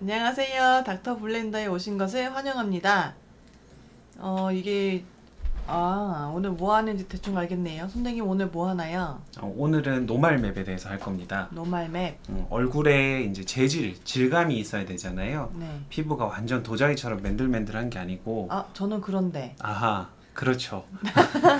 안녕하세요. 닥터 블렌더에 오신 것을 환영합니다. 이게 오늘 뭐 하는지 대충 알겠네요. 선생님 오늘 뭐 하나요? 오늘은 노말 맵에 대해서 할 겁니다. 노말 맵. 얼굴에 이제 질감이 있어야 되잖아요. 네. 피부가 완전 도자기처럼 맨들맨들한 게 아니고. 저는 그런데. 아하, 그렇죠.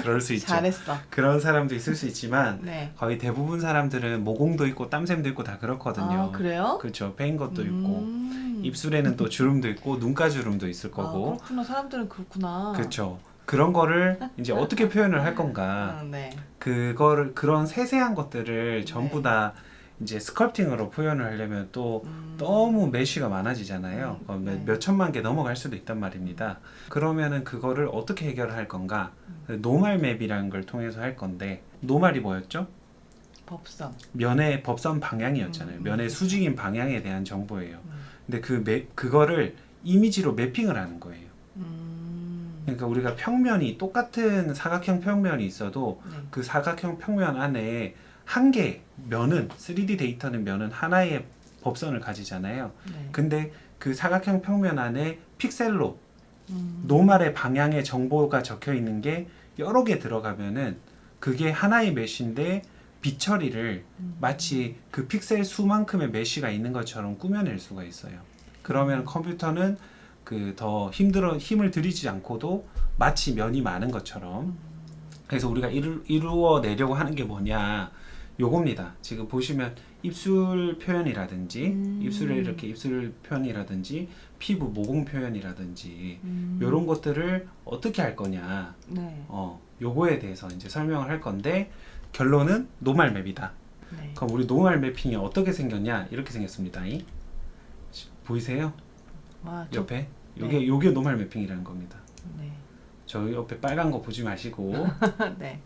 그럴 수 있죠. 잘했어. 그런 사람도 있을 수 있지만 네. 거의 대부분 사람들은 모공도 있고 땀샘도 있고 다 그렇거든요. 그래요? 그렇죠. 패인 것도 있고 입술에는 또 주름도 있고 눈가 주름도 있을 거고. 그렇구나. 사람들은 그렇구나. 그렇죠. 그런 거를 이제 어떻게 표현을 할 건가. 네. 그런 세세한 것들을 전부 네. 다 이제 스컬프팅으로 표현을 하려면 또 너무 메쉬가 많아지잖아요. 네. 몇 천만 개 넘어갈 수도 있단 말입니다. 그러면은 그거를 어떻게 해결할 건가? 노말 맵이라는 걸 통해서 할 건데, 노말이 뭐였죠? 법선. 면의 법선 방향이었잖아요. 면의 그렇죠. 수직인 방향에 대한 정보예요. 근데 그거를 이미지로 매핑을 하는 거예요. 그러니까 우리가 평면이 똑같은 사각형 평면이 있어도 네. 그 사각형 평면 안에 한 개 면은 3D 데이터는 면은 하나의 법선을 가지잖아요. 네. 근데 그 사각형 평면 안에 픽셀로 노말의 방향의 정보가 적혀 있는 게 여러 개 들어가면은 그게 하나의 메쉬인데 빛 처리를 마치 그 픽셀 수만큼의 메쉬가 있는 것처럼 꾸며낼 수가 있어요. 그러면 컴퓨터는 그 더 힘을 들이지 않고도 마치 면이 많은 것처럼. 그래서 우리가 이루어내려고 하는 게 뭐냐, 요겁니다. 지금 보시면 입술 표현이라든지 입술에 이렇게 입술 표현이라든지 피부 모공 표현이라든지 요런 것들을 어떻게 할 거냐, 네. 요거에 대해서 이제 설명을 할 건데, 결론은 노말 맵이다. 네. 그럼 우리 노말 매핑이 어떻게 생겼냐, 이렇게 생겼습니다. 보이세요? 옆에 네. 요게 노말 매핑이라는 겁니다. 네. 저 옆에 빨간 거 보지 마시고 네.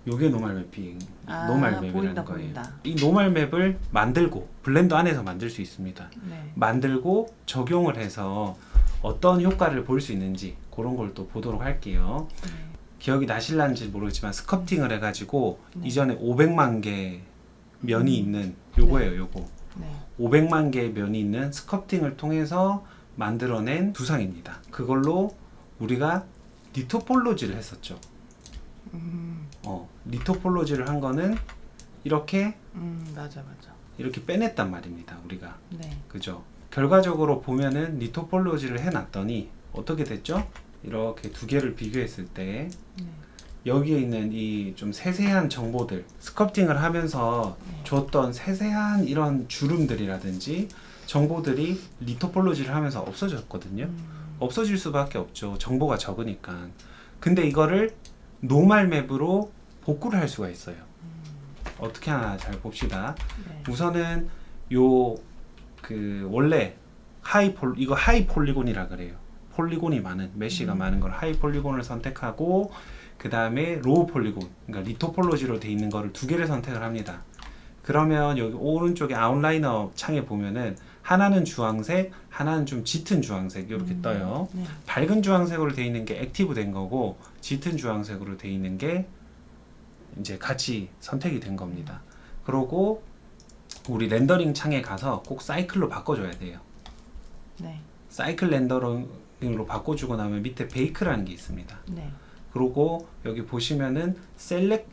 요게 노말 매핑, 노말 맵이라는 보인다, 거예요. 보인다. 이 노말 맵을 만들고 블렌더 안에서 만들 수 있습니다. 네. 만들고 적용을 해서 어떤 효과를 볼 수 있는지 그런 걸 또 보도록 할게요. 네. 기억이 나실란지 모르지만 스컬프팅을 해가지고 네. 이전에 500만 개 면이 있는 요거예요. 요거 네. 500만 개의 면이 있는 스컬프팅을 통해서 만들어낸 두상입니다. 그걸로 우리가 리토폴로지를 했었죠. 리토폴로지를 한 거는 이렇게 맞아. 이렇게 빼냈단 말입니다. 우리가. 네. 그죠? 결과적으로 보면은 리토폴로지를 해놨더니 어떻게 됐죠? 이렇게 두 개를 비교했을 때 네. 여기에 있는 이 좀 세세한 정보들, 스컬프팅을 하면서 줬던 세세한 이런 주름들이라든지 정보들이 리토폴로지를 하면서 없어졌거든요. 없어질 수밖에 없죠. 정보가 적으니까. 근데 이거를 노말 맵으로 복구를 할 수가 있어요. 어떻게 하나 잘 봅시다. 네. 우선은 원래 이거 하이 폴리곤이라 그래요. 폴리곤이 많은, 메쉬가 많은 걸 하이 폴리곤을 선택하고, 그 다음에 로우 폴리곤, 그러니까 리토폴로지로 돼 있는 거를 두 개를 선택을 합니다. 그러면 여기 오른쪽에 아웃라이너 창에 보면은 하나는 주황색, 하나는 좀 짙은 주황색 이렇게 떠요. 네. 밝은 주황색으로 돼 있는 게 액티브 된 거고, 짙은 주황색으로 돼 있는 게 이제 같이 선택이 된 겁니다. 그러고 우리 렌더링 창에 가서 꼭 사이클로 바꿔줘야 돼요. 네. 사이클 렌더링으로 바꿔주고 나면 밑에 베이크라는 게 있습니다. 네. 그리고 여기 보시면은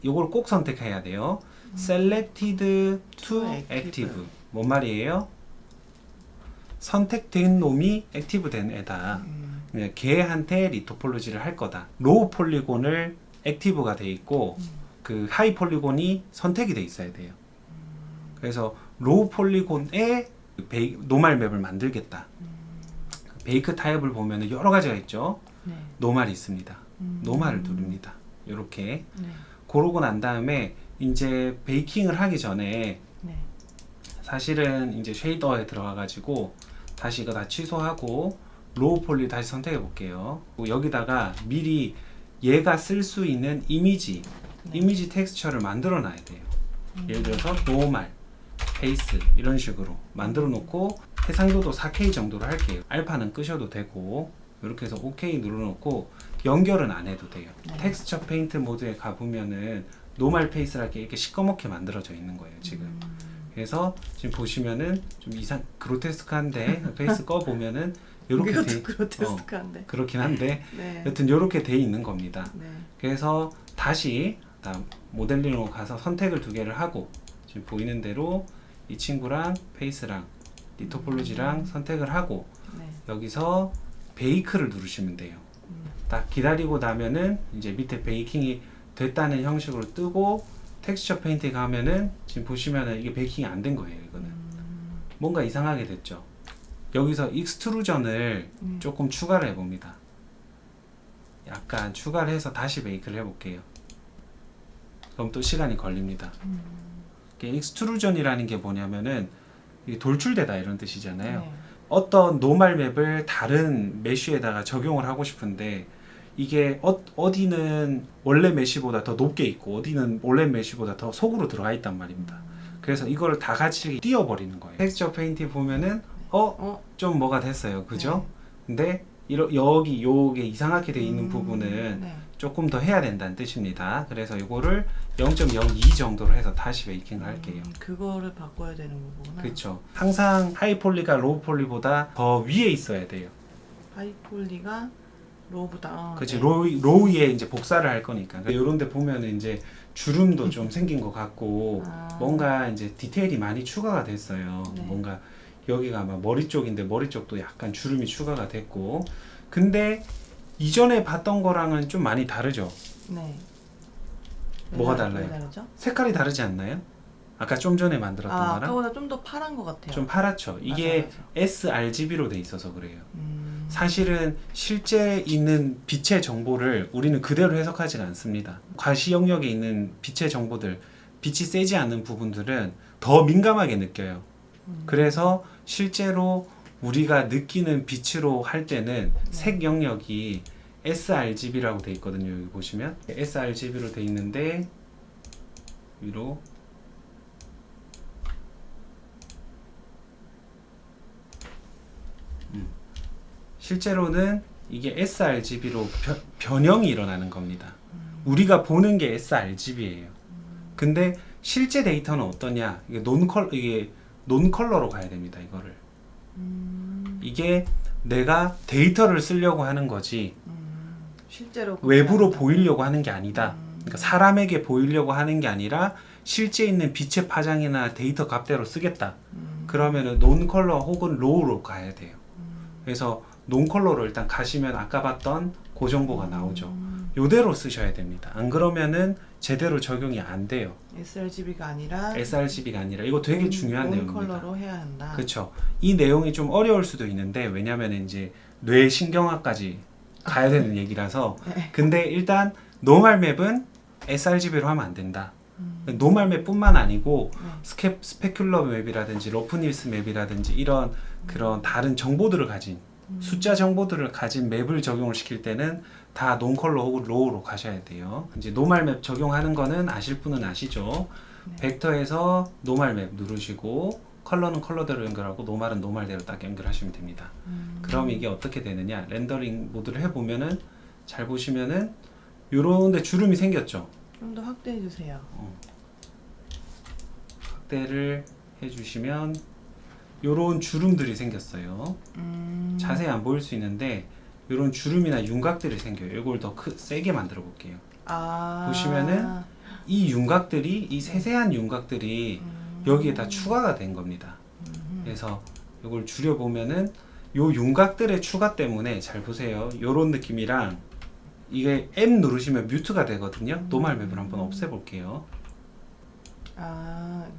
요걸 꼭 선택해야 돼요. Selected to Active. 뭔 말이에요? 선택된 놈이 액티브 된 애다. 걔한테 리토폴로지를 할 거다. 로우 폴리곤을 액티브가 돼 있고 그 하이 폴리곤이 선택이 돼 있어야 돼요. 그래서 로우 폴리곤에 노말 맵을 만들겠다. 베이크 타입을 보면 여러 가지가 있죠. 네. 노말이 있습니다. 노말을 누릅니다. 이렇게. 네. 그러고 난 다음에 이제 베이킹을 하기 전에 네. 사실은 이제 쉐이더에 들어가 가지고 다시 이거 다 취소하고 로우 폴리 다시 선택해 볼게요. 여기다가 미리 얘가 쓸 수 있는 이미지 텍스처를 만들어 놔야 돼요. 예를 들어서 노말, 페이스 이런 식으로 만들어 놓고 해상도도 4K 정도로 할게요. 알파는 끄셔도 되고, 이렇게 해서 OK 눌러놓고 연결은 안 해도 돼요. 네. 텍스처 페인트 모드에 가보면은 노말 페이스라게 이렇게 시꺼멓게 만들어져 있는 거예요. 지금 그래서 지금 보시면은 좀 그로테스크한데 페이스 꺼 보면은 요렇게 이것도 그로테스크한데. 그렇긴 한데 네. 여튼 요렇게 돼 있는 겁니다. 네. 그래서 다시 모델링으로 가서 선택을 두 개를 하고 지금 보이는 대로 이 친구랑 페이스랑 리토폴로지랑 선택을 하고 네. 여기서 베이크를 누르시면 돼요. 딱 기다리고 나면은 이제 밑에 베이킹이 됐다는 형식으로 뜨고 텍스처 페인트에 가면은 지금 보시면은 이게 베이킹이 안 된 거예요. 이거는 뭔가 이상하게 됐죠. 여기서 익스트루전을 조금 추가를 해봅니다. 약간 추가를 해서 다시 베이크를 해볼게요. 그럼 또 시간이 걸립니다. 익스트루전이라는 게 뭐냐면은 이게 돌출되다 이런 뜻이잖아요. 네. 어떤 노멀 맵을 다른 메쉬에다가 적용을 하고 싶은데 이게 어디는 원래 메쉬보다 더 높게 있고 어디는 원래 메쉬보다 더 속으로 들어가 있단 말입니다. 그래서 이거를 다 같이 띄워버리는 거예요. 텍스처 페인트 보면은 좀 뭐가 됐어요. 그죠? 근데 여기 요게 이상하게 돼 있는 부분은 네. 조금 더 해야 된다는 뜻입니다. 그래서 이거를 0.02 정도로 해서 다시 베이킹을 할게요. 그거를 바꿔야 되는 거구나. 그렇죠. 항상 하이폴리가 로우폴리보다 더 위에 있어야 돼요. 하이폴리가 로우보다. 그렇지. 네. 로우에 이제 복사를 할 거니까. 이런 데 보면은 이제 주름도 좀 생긴 것 같고 뭔가 이제 디테일이 많이 추가가 됐어요. 네. 뭔가 여기가 아마 머리 쪽인데 머리 쪽도 약간 주름이 추가가 됐고 근데 이전에 봤던 거랑은 좀 많이 다르죠. 네. 뭐가 왜 달라요? 다르죠? 색깔이 다르지 않나요? 아까 좀 전에 만들었던 거랑 아까보다 좀 더 파란 것 같아요. 좀 파랗죠. 이게 맞아. sRGB로 돼 있어서 그래요. 사실은 실제 있는 빛의 정보를 우리는 그대로 해석하지가 않습니다. 과시 영역에 있는 빛의 정보들, 빛이 세지 않는 부분들은 더 민감하게 느껴요. 그래서 실제로 우리가 느끼는 빛으로 할 때는 색 영역이 sRGB라고 돼 있거든요. 여기 보시면 sRGB로 돼 있는데 위로 실제로는 이게 sRGB로 변형이 일어나는 겁니다. 우리가 보는 게 sRGB예요. 근데 실제 데이터는 어떠냐? 이게 논컬러로 가야 됩니다. 이거를. 이게 내가 데이터를 쓰려고 하는 거지 실제로 외부로 보이려고 하는 게 아니다. 그러니까 사람에게 보이려고 하는 게 아니라 실제 있는 빛의 파장이나 데이터 값대로 쓰겠다. 그러면은 논컬러 혹은 로우로 가야 돼요. 그래서 논컬러로 일단 가시면 아까 봤던 그 정보가 나오죠. 요대로 쓰셔야 됩니다. 안 그러면은 제대로 적용이 안 돼요. sRGB가 아니라 sRGB가 아니라 이거 되게 중요한 내용입니다. 컬러로 해야 한다. 그렇죠. 이 내용이 좀 어려울 수도 있는데 왜냐면 이제 뇌 신경학까지 가야 되는 얘기라서 근데 일단 노멀 맵은 sRGB로 하면 안 된다. 노멀 맵뿐만 아니고 스페큘러 맵이라든지 러프니스 맵이라든지 이런 그런 다른 정보들을 가진 숫자 정보들을 가진 맵을 적용을 시킬 때는 다 논컬러 혹은 로우로 가셔야 돼요. 이제 노멀 맵 적용하는 거는 아실 분은 아시죠. 벡터에서 노멀 맵 누르시고 컬러는 컬러대로 연결하고 노멀은 노멀대로 딱 연결하시면 됩니다. 그럼 이게 어떻게 되느냐? 렌더링 모드를 해보면은 잘 보시면은 요런데 주름이 생겼죠. 좀 더 확대해 주세요. 확대를 해주시면 요런 주름들이 생겼어요. 자세히 안 보일 수 있는데 요런 주름이나 윤곽들이 생겨요. 이걸 더 세게 만들어 볼게요. 보시면은 이 윤곽들이 이 세세한 윤곽들이 여기에 다 추가가 된 겁니다. 그래서 이걸 줄여 보면은 요 윤곽들의 추가 때문에 잘 보세요. 요런 느낌이랑 이게 M 누르시면 뮤트가 되거든요. 노멀 맵을 한번 없애 볼게요.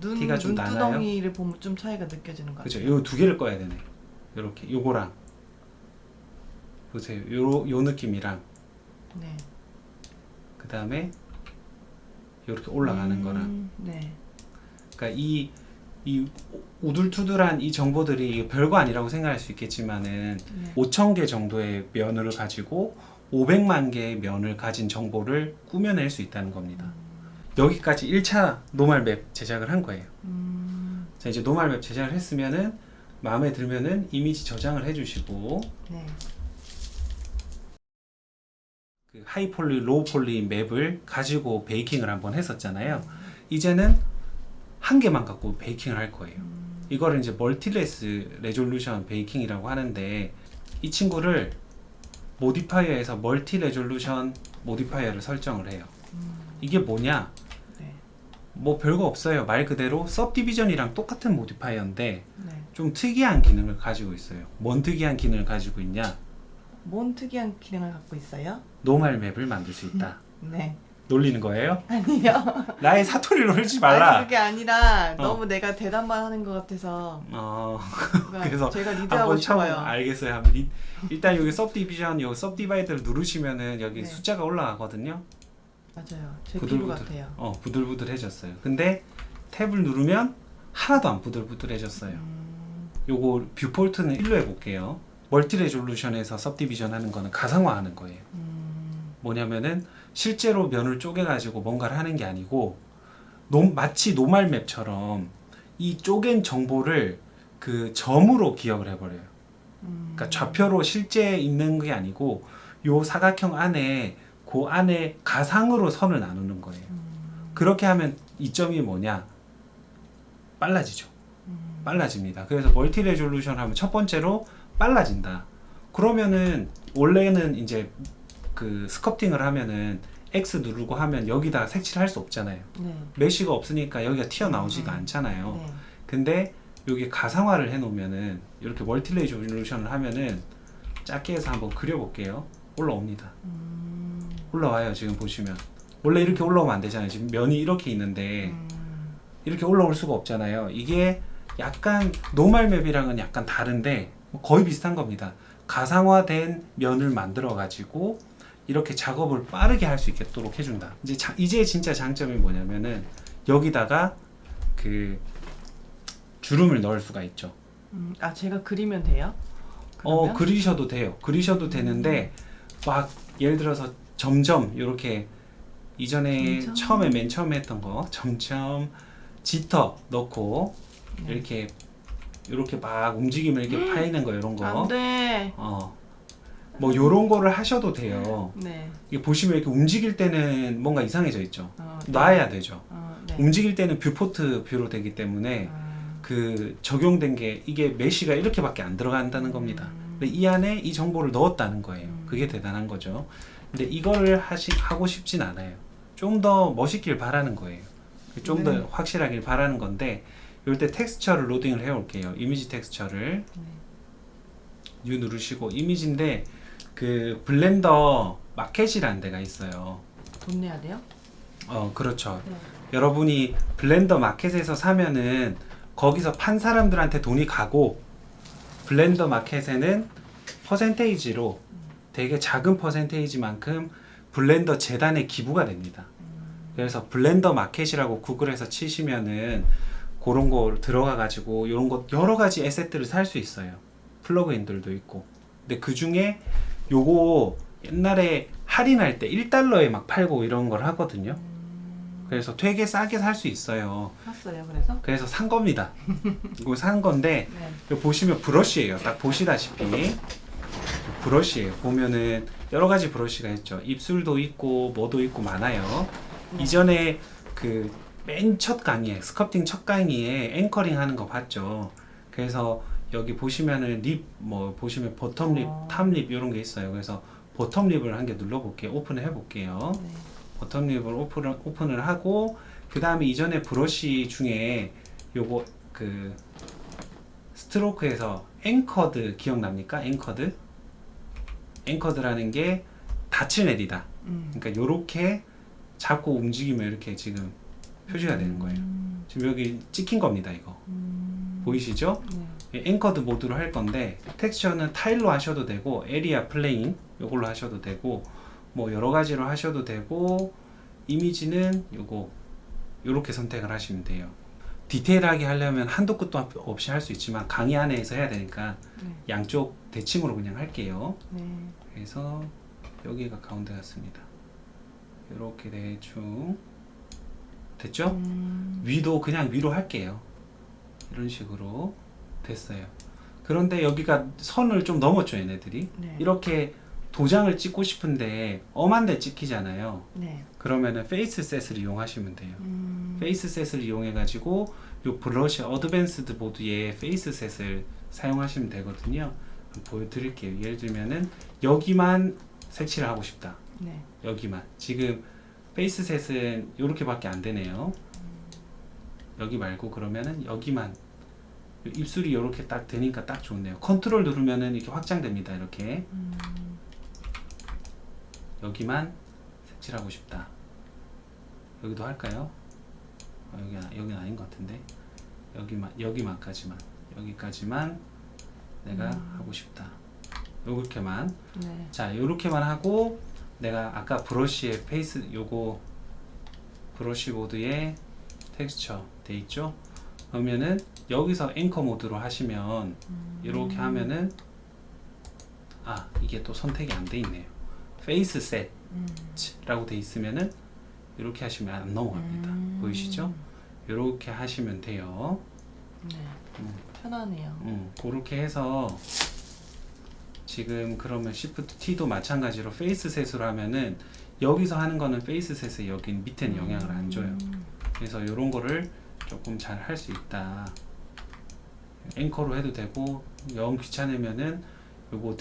티가 좀 나나요? 눈두덩이를 보면 좀 차이가 느껴지는 것 그렇죠. 같아요. 요 두 개를 꺼야 되네. 요렇게 요거랑 보세요. 요 느낌이랑 네. 그 다음에 요렇게 올라가는 거랑 네. 그러니까 이 우둘투둘한 이 정보들이 별거 아니라고 생각할 수 있겠지만은 5,000개 정도의 면을 가지고 500만 개의 면을 가진 정보를 꾸며낼 수 있다는 겁니다. 여기까지 1차 노멀 맵 제작을 한 거예요. 자, 이제 노멀 맵 제작을 했으면은 마음에 들면은 이미지 저장을 해주시고 네. 그 하이폴리, 로우폴리 맵을 가지고 베이킹을 한번 했었잖아요. 이제는 한 개만 갖고 베이킹을 할 거예요. 이거를 이제 멀티레스 레졸루션 베이킹이라고 하는데 이 친구를 모디파이어에서 멀티 레졸루션 모디파이어를 설정을 해요. 이게 뭐냐? 네. 뭐 별거 없어요. 말 그대로 सब디비전이랑 똑같은 모디파이어인데 네. 좀 특이한 기능을 가지고 있어요. 뭔 특이한 기능을 가지고 있냐? 뭔 특이한 기능을 갖고 있어요? 노말 맵을 만들 수 있다. 네. 놀리는 거예요? 아니요. 나의 사투리를 놀지 말라. 아니 그게 아니라 너무 내가 대답만 하는 것 같아서 그러니까 그래서 제가 리드하고 한번 싶어요. 알겠어요. 일단 여기 सब디비전, 여기 सब디바이드를 누르시면은 여기 네. 숫자가 올라가거든요. 맞아요. 제 피부 같아요. 부들부들해졌어요. 근데 탭을 누르면 하나도 안 부들부들해졌어요. 요거 뷰폴트는 1로 해볼게요. 멀티 레졸루션에서 सब디비전 하는 거는 가상화하는 거예요. 뭐냐면은 실제로 면을 쪼개가지고 뭔가를 하는 게 아니고 마치 노말 맵처럼 이 쪼갠 정보를 그 점으로 기억을 해버려요. 그러니까 좌표로 실제 있는 게 아니고 요 사각형 안에 그 안에 가상으로 선을 나누는 거예요. 그렇게 하면 이점이 뭐냐? 빨라지죠. 빨라집니다. 그래서 멀티 레졸루션 하면 첫 번째로 빨라진다. 그러면은 원래는 이제 그 스컬프팅을 하면은 X 누르고 하면 여기다 색칠을 할 수 없잖아요. 네. 메쉬가 없으니까 여기가 튀어나오지도 않잖아요. 네. 근데 여기 가상화를 해 놓으면은 이렇게 멀티 레졸루션을 하면은 작게 해서 한번 그려볼게요. 올라옵니다. 올라와요. 지금 보시면 원래 이렇게 올라오면 안 되잖아요. 지금 면이 이렇게 있는데 이렇게 올라올 수가 없잖아요. 이게 약간 노멀 맵이랑은 약간 다른데 거의 비슷한 겁니다. 가상화된 면을 만들어 가지고 이렇게 작업을 빠르게 할 수 있도록 해준다. 이제 진짜 장점이 뭐냐면은 여기다가 그 주름을 넣을 수가 있죠. 아 제가 그리면 돼요? 그러면? 그리셔도 돼요. 그리셔도 되는데 막 예를 들어서 점점 이렇게 이전에 점점. 맨 처음에 했던 거 점점 지터 넣고 이렇게 막 움직이면 이렇게 파이는 거 이런 거. 안 돼. 뭐 요런 거를 하셔도 돼요. 네. 이게 보시면 이렇게 움직일 때는 뭔가 이상해져 있죠. 네. 놔야 되죠. 네. 움직일 때는 뷰포트 뷰로 되기 때문에 그 적용된 게 이게 메쉬가 이렇게밖에 안 들어간다는 겁니다. 근데 이 안에 이 정보를 넣었다는 거예요. 그게 대단한 거죠. 근데 이거를 하고 싶진 않아요. 좀 더 멋있길 바라는 거예요. 좀 더 확실하길 바라는 건데 이럴 때 텍스처를 로딩을 해 올게요. 이미지 텍스처를 U 누르시고 이미지인데 그 블렌더 마켓이라는 데가 있어요. 돈 내야 돼요? 그렇죠. 네. 여러분이 블렌더 마켓에서 사면은 거기서 판 사람들한테 돈이 가고 블렌더 마켓에는 퍼센테이지로 되게 작은 퍼센테이지만큼 블렌더 재단에 기부가 됩니다. 그래서 블렌더 마켓이라고 구글에서 치시면은 그런 거 들어가 가지고 이런 거 여러 가지 에셋들을 살 수 있어요. 플러그인들도 있고. 근데 그 중에 요거 옛날에 할인할 때 1달러에 막 팔고 이런 걸 하거든요. 그래서 되게 싸게 살 수 있어요. 샀어요. 그래서 산 겁니다. 이거 산 건데 여기 보시면 브러쉬예요. 딱 보시다시피 브러쉬예요. 보면은 여러 가지 브러쉬가 있죠. 입술도 있고 뭐도 있고 많아요. 이전에 그 맨 첫 강의에 스컬프팅 첫 강의에 앵커링 하는 거 봤죠. 그래서 여기 보시면은 립 뭐 보시면 버텀 립, 탑 립 이런 게 있어요. 그래서 버텀 립을 한 개 눌러 볼게요. 오픈을 해 볼게요. 버텀 립을 오픈을 하고 그 다음에 이전에 브러쉬 중에 요거 그 스트로크에서 앵커드 기억납니까? 앵커드라는 게 닻을 내리다. 그러니까 요렇게 잡고 움직이면 이렇게 지금 표시가 되는 거예요. 지금 여기 찍힌 겁니다. 이거 보이시죠? 앵커드 모드로 할 건데 텍스처는 타일로 하셔도 되고 에리아 플레인 요걸로 하셔도 되고 뭐 여러 가지로 하셔도 되고 이미지는 요거 요렇게 선택을 하시면 돼요. 디테일하게 하려면 한도 끝도 없이 할 수 있지만 강의 안에서 해야 되니까 양쪽 대칭으로 그냥 할게요. 그래서 여기가 가운데 같습니다. 이렇게 대충 됐죠? 위도 그냥 위로 할게요. 이런 식으로 됐어요. 그런데 여기가 선을 좀 넘었죠, 얘네들이. 이렇게 도장을 찍고 싶은데 엄한 데 찍히잖아요. 네. 그러면은 페이스셋을 이용하시면 돼요. 페이스셋을 이용해 가지고 요 브러쉬 어드밴스드 모드에 페이스셋을 사용하시면 되거든요. 한번 보여드릴게요. 예를 들면은 여기만 색칠을 하고 싶다. 네. 여기만. 지금 페이스셋은 요렇게밖에 안 되네요. 여기 말고 그러면은 여기만. 입술이 요렇게 딱 되니까 딱 좋네요. 컨트롤 누르면은 이렇게 확장됩니다. 이렇게. 여기만 색칠하고 싶다. 여기도 할까요? 여기는 아닌 것 같은데. 여기까지만 내가 하고 싶다. 요렇게만. 네. 자, 요렇게만 하고 내가 아까 브러쉬에 요거 브러쉬 모드에 텍스처 돼 있죠? 그러면은 여기서 앵커 모드로 하시면 이렇게 하면은 이게 또 선택이 안 돼 있네요. 페이스 셋라고 돼 있으면은 이렇게 하시면 안 넘어갑니다. 보이시죠? 이렇게 하시면 돼요. 네. 편하네요. 그렇게 해서 지금 그러면 Shift T도 마찬가지로 페이스 셋으로 하면은 여기서 하는 거는 페이스 셋에 여기 밑에는 영향을 안 줘요. 그래서 이런 거를 조금 잘 할 수 있다. 앵커로 해도 되고 영 귀찮으면은 요거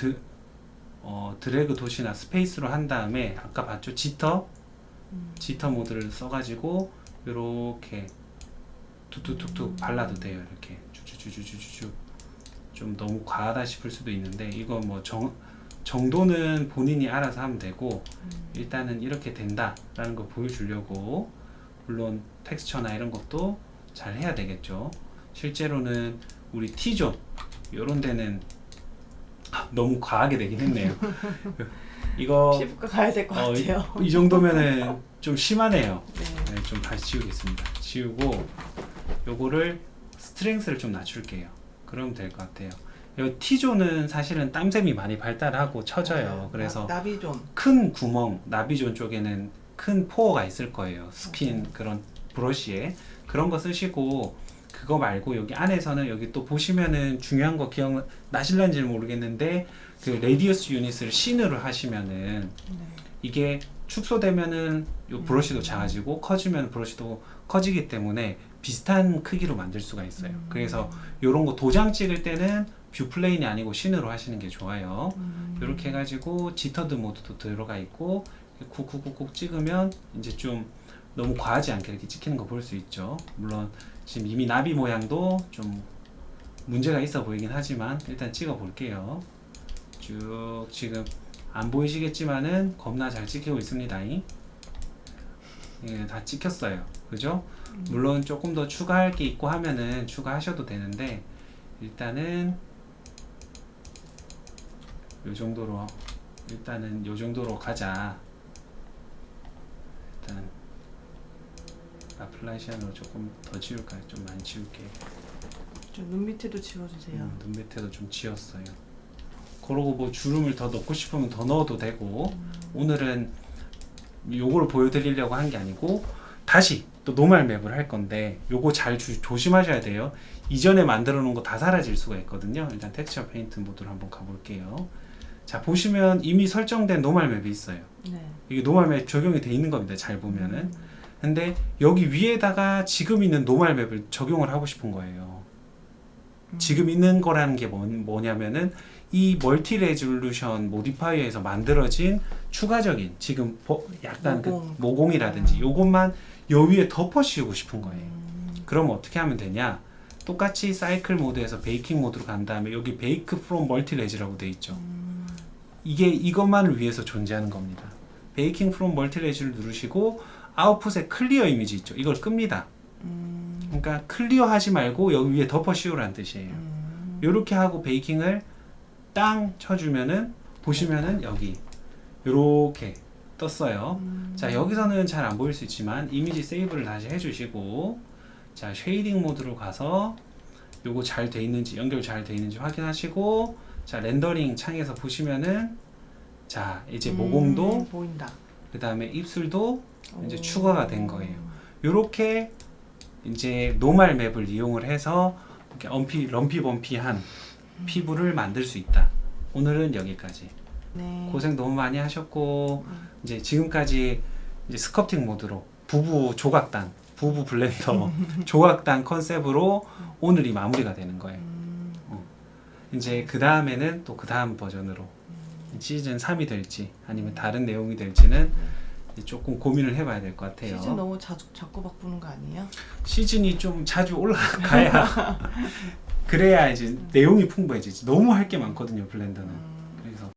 드래그 도시나 스페이스로 한 다음에 아까 봤죠? 지터 모드를 써가지고 요렇게 툭툭툭툭 발라도 돼요. 이렇게 주주주주주주. 좀 너무 과하다 싶을 수도 있는데 이거 뭐 정도는 본인이 알아서 하면 되고 일단은 이렇게 된다라는 거 보여주려고 물론 텍스처나 이런 것도 잘 해야 되겠죠. 실제로는 우리 T존 요런 데는 너무 과하게 되긴 했네요. 이거 피부과 가야 될 것 같아요. 이 정도면은 좀 심하네요. 네. 네, 좀 다시 지우겠습니다. 지우고 요거를 스트렝스를 좀 낮출게요. 그러면 될 것 같아요. 이 T존은 사실은 땀샘이 많이 발달하고 처져요. 그래서 나비존. 큰 구멍, 나비존 쪽에는 큰 포어가 있을 거예요. 스킨 그런 브러쉬에 그런 거 쓰시고 그거 말고 여기 안에서는 여기 또 보시면은 중요한 거 기억나실런지는 모르겠는데 그 레디어스 유닛을 C으로 하시면은 이게 축소되면은 요 브러쉬도 작아지고 커지면 브러쉬도 커지기 때문에 비슷한 크기로 만들 수가 있어요. 그래서 요런 거 도장 찍을 때는 뷰 플레인이 아니고 C으로 하시는 게 좋아요. 이렇게 해가지고 지터드 모드도 들어가 있고 쿡쿡쿡쿡 찍으면 이제 좀 너무 과하지 않게 이렇게 찍히는 거 볼 수 있죠. 물론 지금 이미 나비 모양도 좀 문제가 있어 보이긴 하지만 일단 찍어 볼게요. 쭉 지금 안 보이시겠지만은 겁나 잘 찍히고 있습니다. 다 찍혔어요. 그죠? 물론 조금 더 추가할 게 있고 하면은 추가하셔도 되는데 일단은 요 정도로 가자. 일단 아플라이시안으로 조금 더 지울까요? 좀 많이 지울게요. 눈 밑에도 지워주세요. 눈 밑에도 좀 지웠어요. 그러고 뭐 주름을 더 넣고 싶으면 더 넣어도 되고 오늘은 요거를 보여드리려고 한 게 아니고 다시 또 노멀 맵을 할 건데 요거 잘 조심하셔야 돼요. 이전에 만들어 놓은 거 다 사라질 수가 있거든요. 일단 텍스처 페인트 모드로 한번 가볼게요. 자, 보시면 이미 설정된 노멀 맵이 있어요. 네. 이게 노멀 맵 적용이 돼 있는 겁니다. 잘 보면은. 근데 여기 위에다가 지금 있는 노멀 맵을 적용을 하고 싶은 거예요. 지금 있는 거라는 게 뭐냐면은 이 멀티 레졸루션 모디파이어에서 만들어진 추가적인 지금 약간 모공이라든지 요것만 요 위에 덮어 씌우고 싶은 거예요. 그럼 어떻게 하면 되냐? 똑같이 사이클 모드에서 베이킹 모드로 간 다음에 여기 베이크 프롬 멀티 레지라고 돼 있죠. 이게 이것만을 위해서 존재하는 겁니다. 베이킹 프롬 멀티 레지를 누르시고 아웃풋에 클리어 이미지 있죠. 이걸 끕니다. 그러니까 클리어 하지 말고 여기 위에 덮어 씌우라는 뜻이에요. 요렇게 하고 베이킹을 땅 쳐주면은 보시면은 여기 요렇게 떴어요. 자, 여기서는 잘 안 보일 수 있지만 이미지 세이브를 다시 해주시고 자, 쉐이딩 모드로 가서 요거 잘 돼 있는지 연결 잘 돼 있는지 확인하시고 자, 렌더링 창에서 보시면은 자, 이제 모공도 보인다. 그 다음에 입술도 이제 추가가 된 거예요. 요렇게 이제 노멀 맵을 이용을 해서 이렇게 럼피 범피한 피부를 만들 수 있다. 오늘은 여기까지. 네. 고생 너무 많이 하셨고 이제 지금까지 이제 스커팅 모드로 부부 조각단, 부부 블렌더 조각단 컨셉으로 오늘이 마무리가 되는 거예요. 이제 그 다음에는 또 그 다음 버전으로 시즌 3이 될지 아니면 다른 내용이 될지는 이제 조금 고민을 해봐야 될 것 같아요. 시즌 너무 자꾸 바꾸는 거 아니에요? 시즌이 좀 자주 올라가야 그래야 이제 내용이 풍부해지지. 너무 할 게 많거든요, 블렌더는.